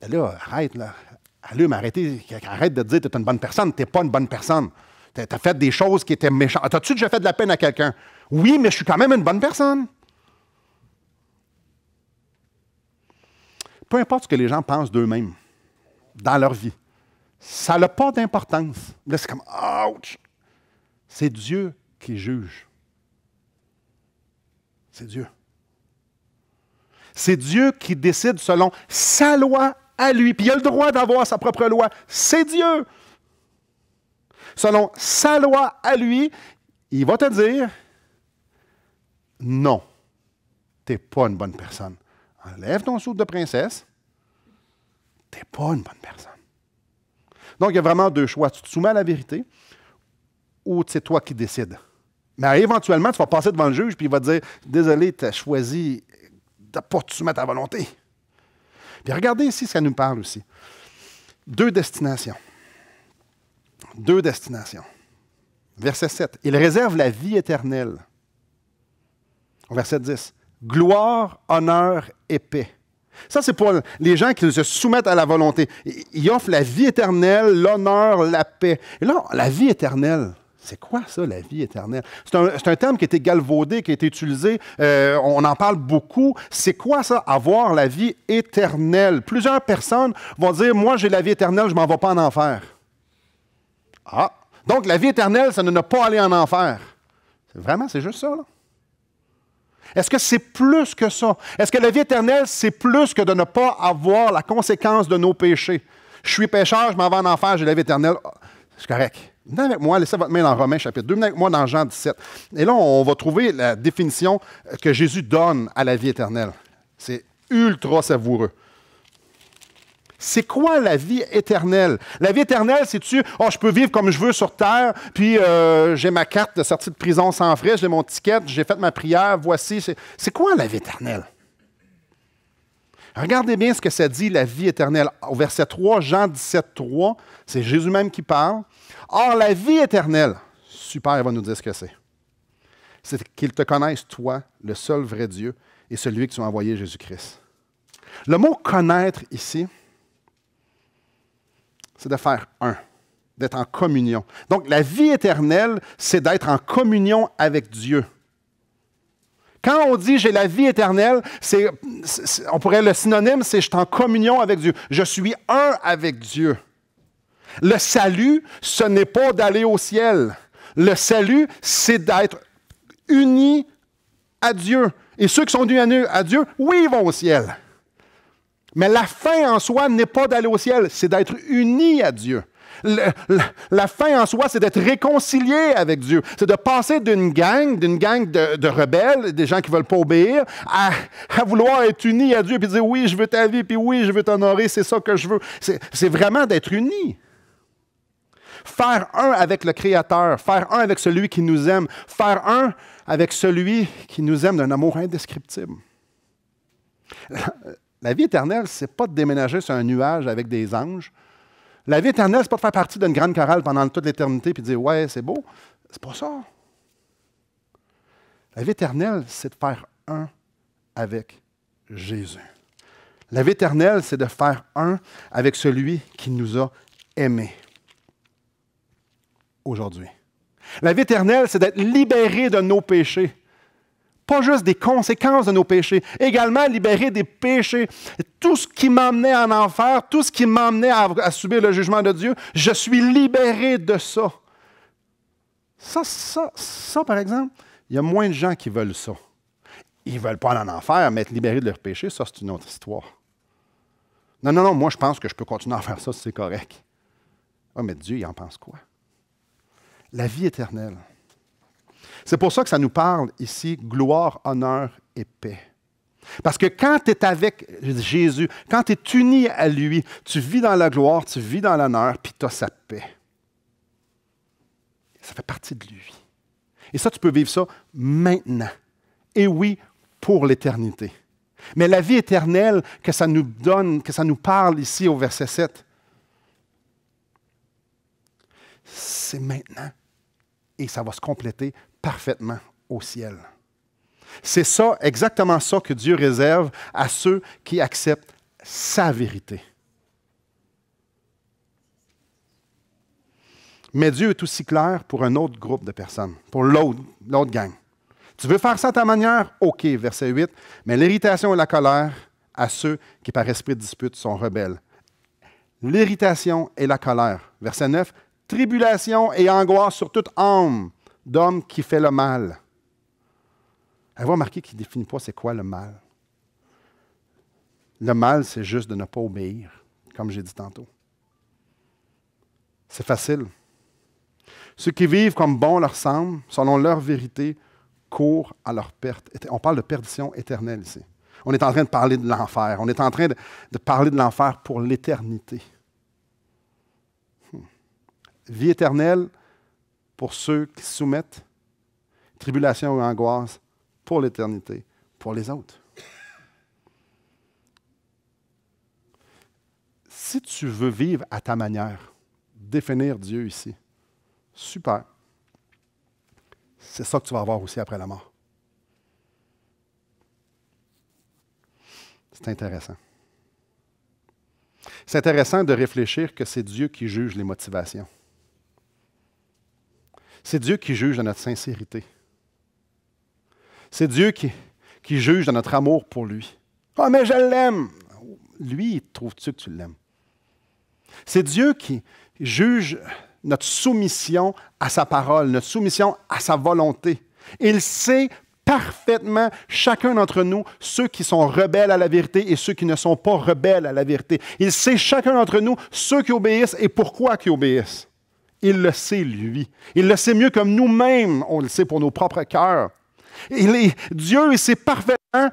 Et là, arrête, là. Allume, arrête de dire que tu es une bonne personne. Tu n'es pas une bonne personne. Tu as fait des choses qui étaient méchantes. As-tu déjà fait de la peine à quelqu'un? Oui, mais je suis quand même une bonne personne. Peu importe ce que les gens pensent d'eux-mêmes dans leur vie, ça n'a pas d'importance. Là, c'est comme, ouch! C'est Dieu qui juge. C'est Dieu. C'est Dieu qui décide selon sa loi à lui. Puis il a le droit d'avoir sa propre loi. C'est Dieu. Selon sa loi à lui, il va te dire, non, tu n'es pas une bonne personne. Enlève ton soude de princesse, tu n'es pas une bonne personne. Donc, il y a vraiment 2 choix. Tu te soumets à la vérité ou c'est toi qui décides. Mais éventuellement, tu vas passer devant le juge puis il va te dire, désolé, tu as choisi de ne pas te soumettre à ta volonté. Puis regardez ici ce qu'elle nous parle aussi. 2 destinations. 2 destinations. Verset 7. Il réserve la vie éternelle. Verset 10. Gloire, honneur et paix. Ça, c'est pour les gens qui se soumettent à la volonté. Il offre la vie éternelle, l'honneur, la paix. Et là, la vie éternelle, c'est quoi ça, la vie éternelle? C'est un terme qui a été galvaudé, qui a été utilisé. On en parle beaucoup. C'est quoi ça, avoir la vie éternelle? Plusieurs personnes vont dire, moi, j'ai la vie éternelle, je ne m'en vais pas en enfer. Ah, donc la vie éternelle, ça ne pas aller en enfer. C'est juste ça, là? Est-ce que c'est plus que ça? Est-ce que la vie éternelle, c'est plus que de ne pas avoir la conséquence de nos péchés? Je suis pécheur, je m'en vais en enfer, j'ai la vie éternelle. C'est correct. Venez avec moi, laissez votre main dans Romains chapitre 2, venez avec moi dans Jean 17. Et là, on va trouver la définition que Jésus donne à la vie éternelle. C'est ultra savoureux. C'est quoi la vie éternelle? La vie éternelle, c'est-tu, je peux vivre comme je veux sur terre, puis j'ai ma carte de sortie de prison sans frais, j'ai mon ticket, j'ai fait ma prière, voici. C'est quoi la vie éternelle? Regardez bien ce que ça dit, la vie éternelle. Au verset 3, Jean 17, 3, c'est Jésus même qui parle. Or, la vie éternelle, super, il va nous dire ce que c'est. C'est qu'ils te connaissent, toi, le seul vrai Dieu, et celui que tu as envoyé, Jésus-Christ. Le mot « connaître » ici, c'est de faire un, d'être en communion. Donc, la vie éternelle, c'est d'être en communion avec Dieu. Quand on dit « j'ai la vie éternelle », on pourrait le synonyme, c'est « je suis en communion avec Dieu ». Je suis un avec Dieu. Le salut, ce n'est pas d'aller au ciel. Le salut, c'est d'être unis à Dieu. Et ceux qui sont unis à Dieu, oui, ils vont au ciel. Mais la fin en soi n'est pas d'aller au ciel, c'est d'être unis à Dieu. La fin en soi, c'est d'être réconcilié avec Dieu. C'est de passer d'une gang de rebelles, des gens qui ne veulent pas obéir, à vouloir être unis à Dieu, puis dire oui, je veux ta vie, puis oui, je veux t'honorer, c'est ça que je veux. C'est vraiment d'être unis. Faire un avec le Créateur, faire un avec celui qui nous aime, faire un avec celui qui nous aime d'un amour indescriptible. La vie éternelle, ce n'est pas de déménager sur un nuage avec des anges. La vie éternelle, ce n'est pas de faire partie d'une grande chorale pendant toute l'éternité et de dire « Ouais, c'est beau ». C'est pas ça. La vie éternelle, c'est de faire un avec Jésus. La vie éternelle, c'est de faire un avec celui qui nous a aimés aujourd'hui. La vie éternelle, c'est d'être libéré de nos péchés. Pas juste des conséquences de nos péchés, également libéré des péchés. Tout ce qui m'emmenait en enfer, tout ce qui m'emmenait à subir le jugement de Dieu, je suis libéré de ça. Ça, par exemple, il y a moins de gens qui veulent ça. Ils ne veulent pas aller en enfer, mais être libérés de leurs péchés, ça, c'est une autre histoire. Non, moi, je pense que je peux continuer à faire ça si c'est correct. Ah, mais Dieu, il en pense quoi? La vie éternelle. C'est pour ça que ça nous parle ici, gloire, honneur et paix. Parce que quand tu es avec Jésus, quand tu es uni à lui, tu vis dans la gloire, tu vis dans l'honneur, puis tu as sa paix. Ça fait partie de lui. Et ça, tu peux vivre ça maintenant. Et oui, pour l'éternité. Mais la vie éternelle que ça nous donne, que ça nous parle ici au verset 7, c'est maintenant. Et ça va se compléter parfaitement au ciel. C'est ça, exactement ça que Dieu réserve à ceux qui acceptent sa vérité. Mais Dieu est aussi clair pour un autre groupe de personnes, pour l'autre gang. Tu veux faire ça à ta manière? OK, verset 8. Mais l'irritation et la colère à ceux qui par esprit de dispute sont rebelles. L'irritation et la colère. Verset 9. Tribulation et angoisse sur toute âme d'homme qui fait le mal. Avez-vous remarqué qu'il ne définit pas c'est quoi le mal? Le mal, c'est juste de ne pas obéir, comme j'ai dit tantôt. C'est facile. Ceux qui vivent comme bon leur semble, selon leur vérité, courent à leur perte. On parle de perdition éternelle ici. On est en train de parler de l'enfer. On est en train de parler de l'enfer pour l'éternité. Vie éternelle pour ceux qui se soumettent, tribulation ou angoisse pour l'éternité, pour les autres. Si tu veux vivre à ta manière, définir Dieu ici, super. C'est ça que tu vas avoir aussi après la mort. C'est intéressant. C'est intéressant de réfléchir que c'est Dieu qui juge les motivations. C'est Dieu qui juge de notre sincérité. C'est Dieu qui juge de notre amour pour lui. « Ah, mais je l'aime! » Lui, trouve-tu que tu l'aimes? C'est Dieu qui juge notre soumission à sa parole, notre soumission à sa volonté. Il sait parfaitement, chacun d'entre nous, ceux qui sont rebelles à la vérité et ceux qui ne sont pas rebelles à la vérité. Il sait chacun d'entre nous, ceux qui obéissent et pourquoi ils obéissent. Il le sait, lui. Il le sait mieux que nous-mêmes, on le sait pour nos propres cœurs. Dieu, il sait parfaitement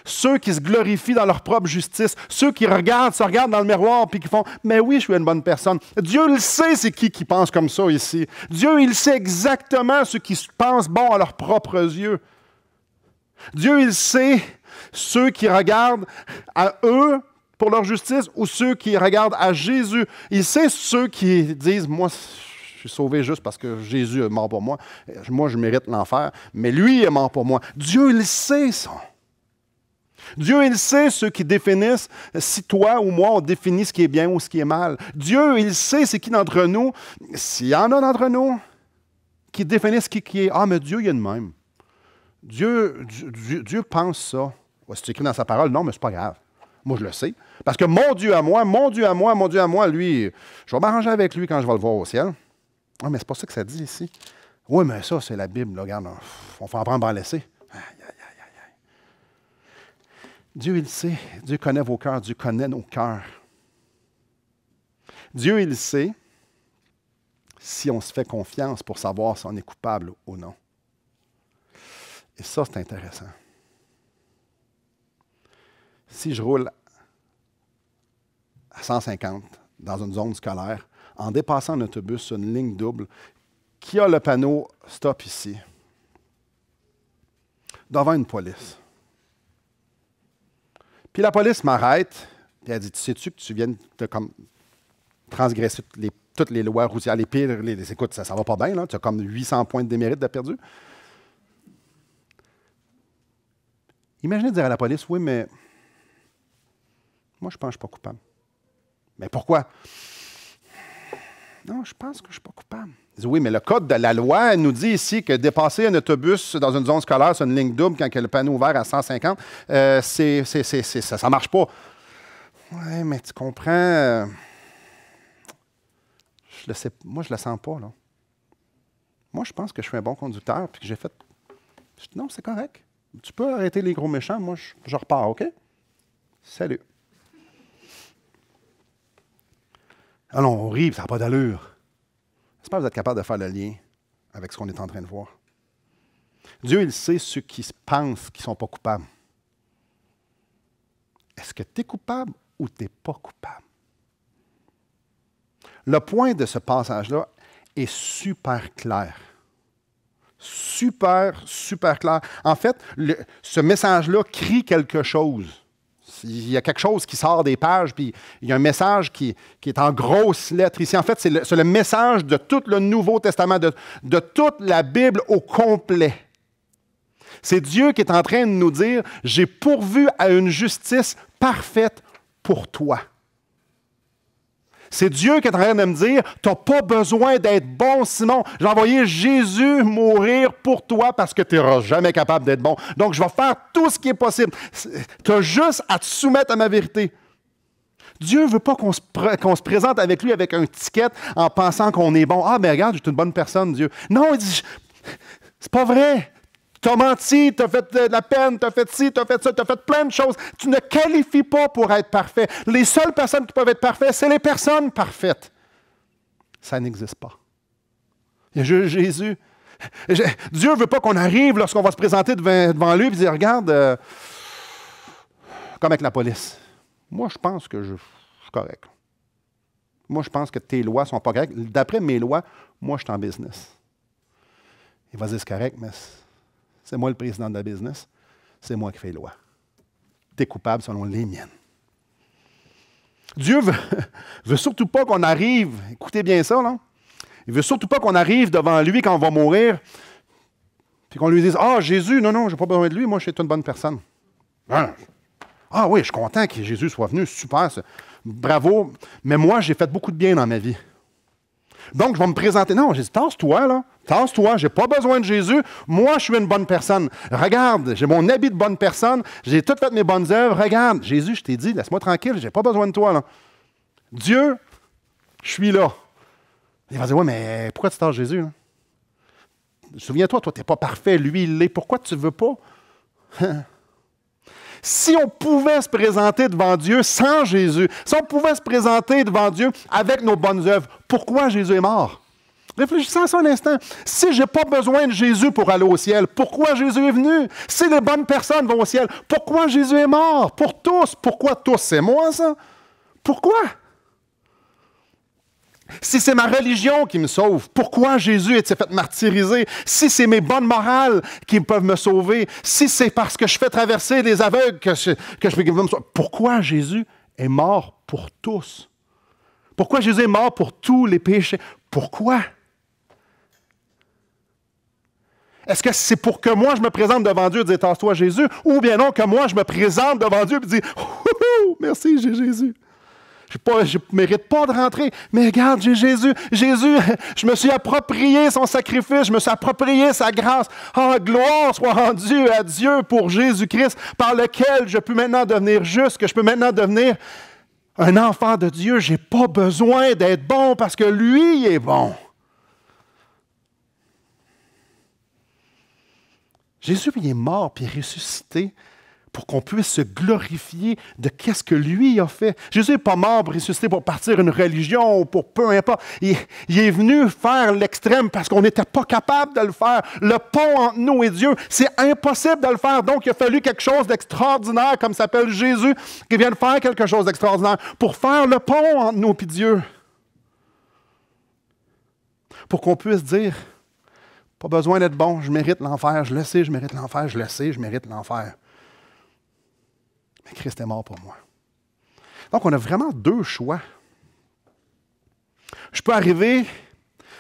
ceux qui se glorifient dans leur propre justice, ceux qui se regardent dans le miroir et qui font « Mais oui, je suis une bonne personne ». Dieu le sait, c'est qui pense comme ça ici. Dieu, il sait exactement ceux qui pensent bon à leurs propres yeux. Dieu, il sait ceux qui regardent à eux pour leur justice ou ceux qui regardent à Jésus. Il sait ceux qui disent « Moi, je suis sauvé juste parce que Jésus est mort pour moi. Moi, je mérite l'enfer, mais lui est mort pour moi. » Dieu, il sait ça. Dieu, il sait ceux qui définissent si toi ou moi, on définit ce qui est bien ou ce qui est mal. Dieu, il sait c'est qui d'entre nous, s'il y en a d'entre nous, qui définissent ce qui est « Ah, mais Dieu, il est de même. » Dieu pense ça. Ouais, c'est écrit dans sa parole, non, mais c'est pas grave. Moi, je le sais. Parce que mon Dieu à moi, mon Dieu à moi, mon Dieu à moi, lui, je vais m'arranger avec lui quand je vais le voir au ciel. Ah, mais c'est pas ça que ça dit ici. Oui, mais ça, c'est la Bible. Là, regarde, on faut en prendre, en laisser. Aïe, aïe, aïe, aïe, aïe. Dieu, il sait. Dieu connaît vos cœurs. Dieu connaît nos cœurs. Dieu, il sait si on se fait confiance pour savoir si on est coupable ou non. Et ça, c'est intéressant. Si je roule à 150 dans une zone scolaire, en dépassant un autobus sur une ligne double, qui a le panneau « Stop ici », devant une police. Puis la police m'arrête, puis elle dit « Tu sais-tu que tu viens de comme, transgresser toutes les lois routières, les pires, écoute, ça ne va pas bien, là, tu as comme 800 points de démérite de perdu. » Imaginez dire à la police « Oui, mais moi, je pense que je ne suis pas coupable. » Mais pourquoi? Non, je pense que je ne suis pas coupable. Il dit, oui, mais le code de la loi nous dit ici que dépasser un autobus dans une zone scolaire sur une ligne double quand il y a le panneau ouvert à 150, ça ne marche pas. Oui, mais tu comprends. Moi, je ne le sens pas, là. Moi, je pense que je suis un bon conducteur, puis que j'ai fait. Je dis, non, c'est correct. Tu peux arrêter les gros méchants. Moi, je repars, OK? Salut. Alors, on rit, ça n'a pas d'allure. J'espère que vous êtes capable de faire le lien avec ce qu'on est en train de voir. Dieu, il sait ceux qui pensent qu'ils ne sont pas coupables. Est-ce que tu es coupable ou tu n'es pas coupable? Le point de ce passage-là est super clair. Super, super clair. En fait, ce message-là crie quelque chose. Il y a quelque chose qui sort des pages, puis il y a un message qui est en grosses lettres ici. En fait, c'est le message de tout le Nouveau Testament, de toute la Bible au complet. C'est Dieu qui est en train de nous dire, « J'ai pourvu à une justice parfaite pour toi. » C'est Dieu qui est en train de me dire, tu n'as pas besoin d'être bon, Simon. J'ai envoyé Jésus mourir pour toi parce que tu n'auras jamais capable d'être bon. Donc, je vais faire tout ce qui est possible. Tu as juste à te soumettre à ma vérité. Dieu ne veut pas qu'on se présente avec lui avec un ticket en pensant qu'on est bon. Ah, mais regarde, je suis une bonne personne, Dieu. Non, il dit, c'est pas vrai. Tu as menti, tu as fait de la peine, tu as fait ci, tu as fait ça, tu as fait plein de choses. Tu ne qualifies pas pour être parfait. Les seules personnes qui peuvent être parfaites, c'est les personnes parfaites. Ça n'existe pas. Il y a juste Jésus. Dieu ne veut pas qu'on arrive lorsqu'on va se présenter devant lui et dire, regarde, comme avec la police. Moi, je pense que je suis correct. Moi, je pense que tes lois ne sont pas correctes. D'après mes lois, moi, je suis en business. Il va dire, c'est correct, mais c'est moi le président de la business. C'est moi qui fais les lois. Tu es coupable selon les miennes. Dieu veut surtout pas qu'on arrive, écoutez bien ça, là. Il veut surtout pas qu'on arrive devant lui quand on va mourir, puis qu'on lui dise, « Ah, Jésus, non, je n'ai pas besoin de lui, moi, je suis une bonne personne. » Ah oui, je suis content que Jésus soit venu, super, bravo, mais moi, j'ai fait beaucoup de bien dans ma vie. Donc, je vais me présenter. Non, j'ai dit, tasse-toi, là. Tasse-toi, je n'ai pas besoin de Jésus. Moi, je suis une bonne personne. Regarde, j'ai mon habit de bonne personne. J'ai tout fait mes bonnes œuvres. Regarde, Jésus, je t'ai dit, laisse-moi tranquille, je n'ai pas besoin de toi, là. Dieu, je suis là. Il va dire, ouais, mais pourquoi tu tasses Jésus, là? Souviens-toi, toi, tu n'es pas parfait. Lui, il l'est. Pourquoi tu ne veux pas? Si on pouvait se présenter devant Dieu sans Jésus, si on pouvait se présenter devant Dieu avec nos bonnes œuvres, pourquoi Jésus est mort? Réfléchissez à ça un instant. Si je n'ai pas besoin de Jésus pour aller au ciel, pourquoi Jésus est venu? Si les bonnes personnes vont au ciel, pourquoi Jésus est mort? Pour tous. Pourquoi tous? C'est moi, ça? Pourquoi? Si c'est ma religion qui me sauve, pourquoi Jésus est-il fait martyriser? Si c'est mes bonnes morales qui peuvent me sauver, si c'est parce que je fais traverser des aveugles que je peux me sauver, pourquoi Jésus est mort pour tous? Pourquoi Jésus est mort pour tous les péchés? Pourquoi? Est-ce que c'est pour que moi je me présente devant Dieu et dire « Tasse-toi Jésus » ou bien non que moi je me présente devant Dieu et dire « Merci, j'ai Jésus ». Je ne mérite pas de rentrer. Mais regarde, j'ai Jésus. Jésus, je me suis approprié son sacrifice. Je me suis approprié sa grâce. Oh, gloire soit rendue à Dieu pour Jésus-Christ, par lequel je peux maintenant devenir juste, que je peux maintenant devenir un enfant de Dieu. Je n'ai pas besoin d'être bon parce que lui, il est bon. Jésus, il est mort puis il est ressuscité pour qu'on puisse se glorifier de qu'est-ce que lui a fait. Jésus n'est pas mort pour ressusciter pour partir une religion ou pour peu importe. Il est venu faire l'extrême parce qu'on n'était pas capable de le faire. Le pont entre nous et Dieu, c'est impossible de le faire. Donc, il a fallu quelque chose d'extraordinaire, comme s'appelle Jésus, qui vient de faire quelque chose d'extraordinaire pour faire le pont entre nous et Dieu. Pour qu'on puisse dire, pas besoin d'être bon, je mérite l'enfer, je le sais, je mérite l'enfer, je le sais, je mérite l'enfer. Mais Christ est mort pour moi. Donc, on a vraiment deux choix. Je peux arriver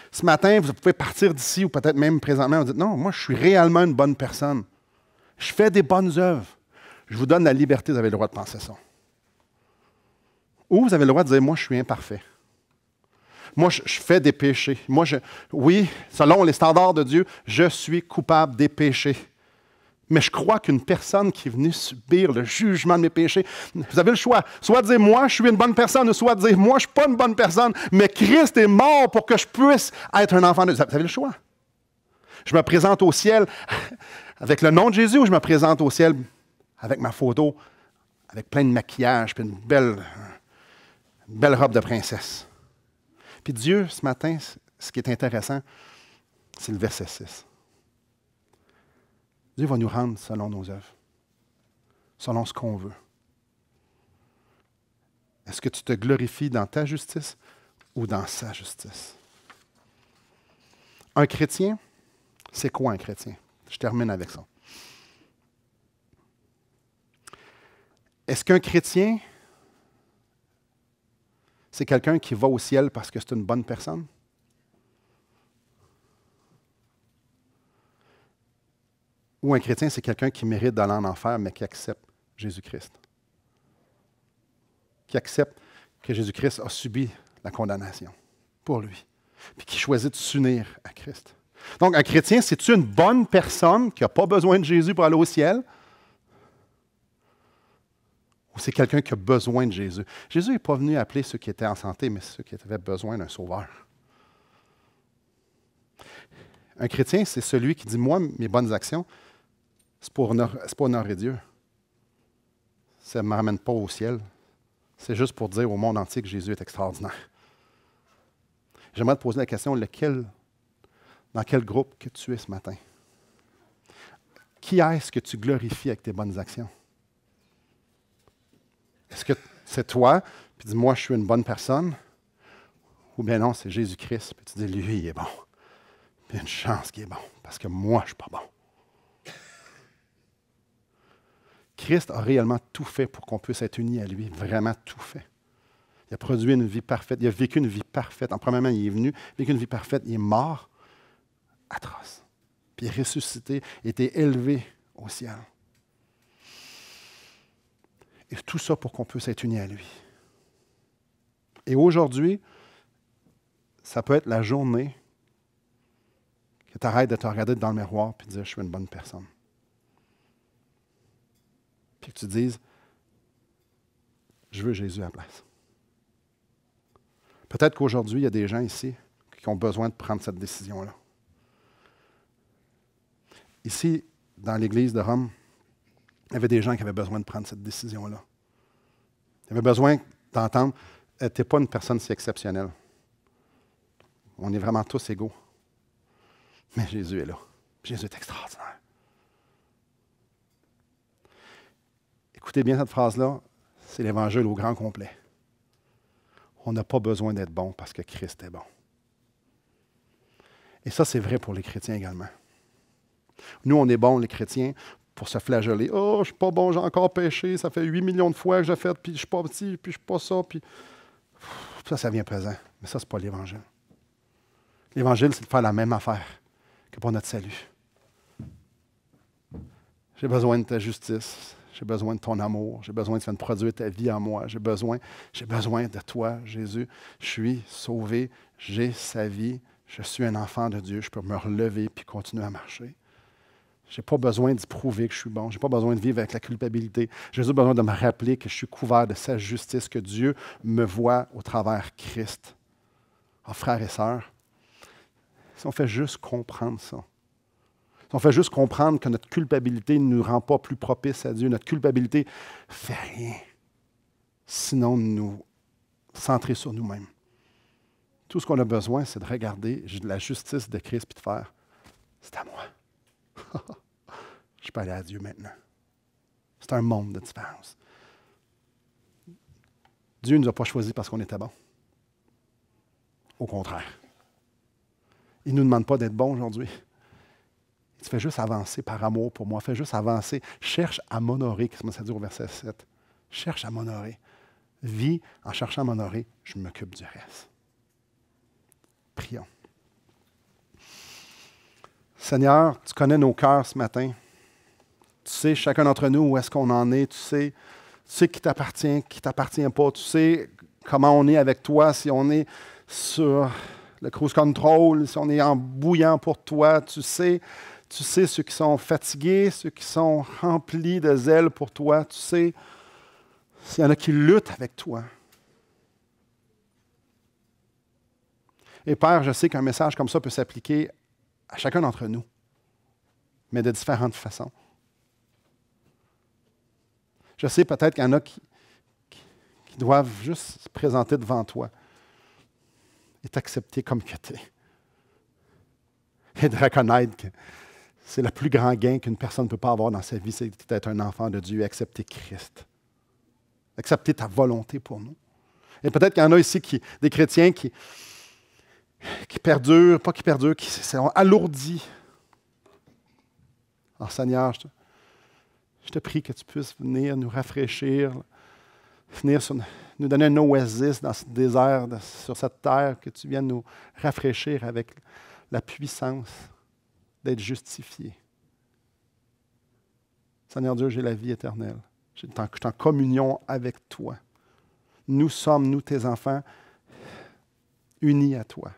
ce matin, vous pouvez partir d'ici ou peut-être même présentement, vous dites, non, moi, je suis réellement une bonne personne. Je fais des bonnes œuvres. Je vous donne la liberté, vous avez le droit de penser ça. Ou vous avez le droit de dire, moi, je suis imparfait. Moi, je fais des péchés. Oui, selon les standards de Dieu, je suis coupable des péchés. Mais je crois qu'une personne qui est venue subir le jugement de mes péchés, vous avez le choix. Soit de dire, moi, je suis une bonne personne, ou soit de dire, moi, je ne suis pas une bonne personne, mais Christ est mort pour que je puisse être un enfant de Dieu. Vous avez le choix. Je me présente au ciel avec le nom de Jésus, ou je me présente au ciel avec ma photo, avec plein de maquillage, puis une belle robe de princesse. Puis Dieu, ce matin, ce qui est intéressant, c'est le verset 6. Dieu va nous rendre selon nos œuvres, selon ce qu'on veut. Est-ce que tu te glorifies dans ta justice ou dans sa justice? Un chrétien, c'est quoi un chrétien? Je termine avec ça. Est-ce qu'un chrétien, c'est quelqu'un qui va au ciel parce que c'est une bonne personne? Ou un chrétien, c'est quelqu'un qui mérite d'aller en enfer, mais qui accepte Jésus-Christ. Qui accepte que Jésus-Christ a subi la condamnation pour lui. Puis qui choisit de s'unir à Christ. Donc, un chrétien, c'est-tu une bonne personne qui n'a pas besoin de Jésus pour aller au ciel? Ou c'est quelqu'un qui a besoin de Jésus? Jésus n'est pas venu appeler ceux qui étaient en santé, mais ceux qui avaient besoin d'un sauveur. Un chrétien, c'est celui qui dit, moi, mes bonnes actions, c'est pour honorer Dieu. Ça ne me ramène pas au ciel. C'est juste pour dire au monde entier que Jésus est extraordinaire. J'aimerais te poser la question, dans quel groupe que tu es ce matin? Qui est-ce que tu glorifies avec tes bonnes actions? Est-ce que c'est toi, puis dis, moi, je suis une bonne personne? Ou bien non, c'est Jésus-Christ, puis tu dis, lui, il est bon. Puis il y a une chance qu'il est bon, parce que moi, je ne suis pas bon. Christ a réellement tout fait pour qu'on puisse être unis à lui, vraiment tout fait. Il a produit une vie parfaite, il a vécu une vie parfaite. En premièrement, il est venu, vécu une vie parfaite, il est mort, atroce. Puis il est ressuscité, il a été élevé au ciel. Et tout ça pour qu'on puisse être unis à lui. Et aujourd'hui, ça peut être la journée que tu arrêtes de te regarder dans le miroir et de dire, je suis une bonne personne. Puis que tu dises, je veux Jésus à la place. Peut-être qu'aujourd'hui, il y a des gens ici qui ont besoin de prendre cette décision-là. Ici, dans l'Église de Rome, il y avait des gens qui avaient besoin de prendre cette décision-là. Ils avaient besoin d'entendre, tu n'es pas une personne si exceptionnelle. On est vraiment tous égaux. Mais Jésus est là. Jésus est extraordinaire. Écoutez bien cette phrase-là, c'est l'Évangile au grand complet. On n'a pas besoin d'être bon parce que Christ est bon. Et ça, c'est vrai pour les chrétiens également. Nous, on est bons, les chrétiens, pour se flageller. « Oh, je ne suis pas bon, j'ai encore péché, ça fait 8 millions de fois que j'ai fait, puis je ne suis pas petit, puis je ne suis pas ça. » Puis ça vient pesant. Mais ça, ce n'est pas l'Évangile. L'Évangile, c'est de faire la même affaire que pour notre salut. J'ai besoin de ta justice. J'ai besoin de ton amour. J'ai besoin que tu viennes produire ta vie en moi. J'ai besoin de toi, Jésus. Je suis sauvé. J'ai sa vie. Je suis un enfant de Dieu. Je peux me relever puis continuer à marcher. Je n'ai pas besoin d'y prouver que je suis bon. Je n'ai pas besoin de vivre avec la culpabilité. J'ai juste besoin de me rappeler que je suis couvert de sa justice, que Dieu me voit au travers Christ. Oh, frères et sœurs, si on fait juste comprendre ça, si on fait juste comprendre que notre culpabilité ne nous rend pas plus propice à Dieu, notre culpabilité ne fait rien, sinon nous centrer sur nous-mêmes. Tout ce qu'on a besoin, c'est de regarder la justice de Christ et de faire, c'est à moi. Je peux aller à Dieu maintenant. C'est un monde de différence. Dieu ne nous a pas choisis parce qu'on était bon. Au contraire. Il ne nous demande pas d'être bon aujourd'hui. Il te fait juste avancer par amour pour moi. Fais juste avancer. Cherche à m'honorer, qu'est-ce que ça dit au verset 7. Cherche à m'honorer. Vis en cherchant à m'honorer. Je m'occupe du reste. Prions. Seigneur, tu connais nos cœurs ce matin. Tu sais chacun d'entre nous où est-ce qu'on en est. Tu sais qui t'appartient pas. Tu sais comment on est avec toi, si on est sur le cruise control, si on est en bouillant pour toi. Tu sais ceux qui sont fatigués, ceux qui sont remplis de zèle pour toi. Tu sais s'il y en a qui luttent avec toi. Et Père, je sais qu'un message comme ça peut s'appliquer à chacun d'entre nous, mais de différentes façons. Je sais peut-être qu'il y en a qui doivent juste se présenter devant toi et t'accepter comme que tu es. Et de reconnaître que c'est le plus grand gain qu'une personne ne peut pas avoir dans sa vie, c'est d'être un enfant de Dieu, accepter Christ. Accepter ta volonté pour nous. Et peut-être qu'il y en a ici des chrétiens qui perdurent, qui sont alourdis. Alors Seigneur, je te prie que tu puisses venir nous rafraîchir, venir nous donner un oasis dans ce désert, sur cette terre, que tu viennes nous rafraîchir avec la puissance d'être justifié. Seigneur Dieu, j'ai la vie éternelle. Je suis en communion avec toi. Nous sommes, nous, tes enfants, unis à toi.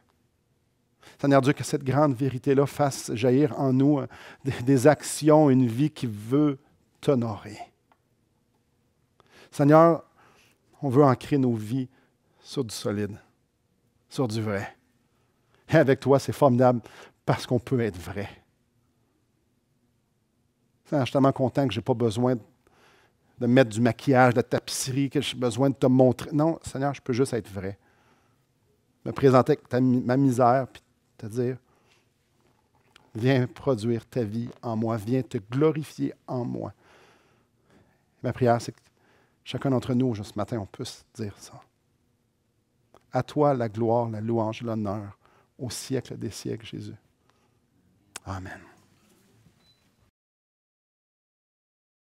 Seigneur Dieu, que cette grande vérité-là fasse jaillir en nous des actions, une vie qui veut t'honorer. Seigneur, on veut ancrer nos vies sur du solide, sur du vrai. Et avec toi, c'est formidable parce qu'on peut être vrai. Seigneur, je suis tellement content que je n'ai pas besoin de mettre du maquillage, de tapisserie, que j'ai besoin de te montrer. Non, Seigneur, je peux juste être vrai. Me présenter avec ma misère, puis te dire, viens produire ta vie en moi, viens te glorifier en moi. Ma prière, c'est que chacun d'entre nous, ce matin, on puisse dire ça. À toi la gloire, la louange, l'honneur, au siècle des siècles, Jésus. Amen.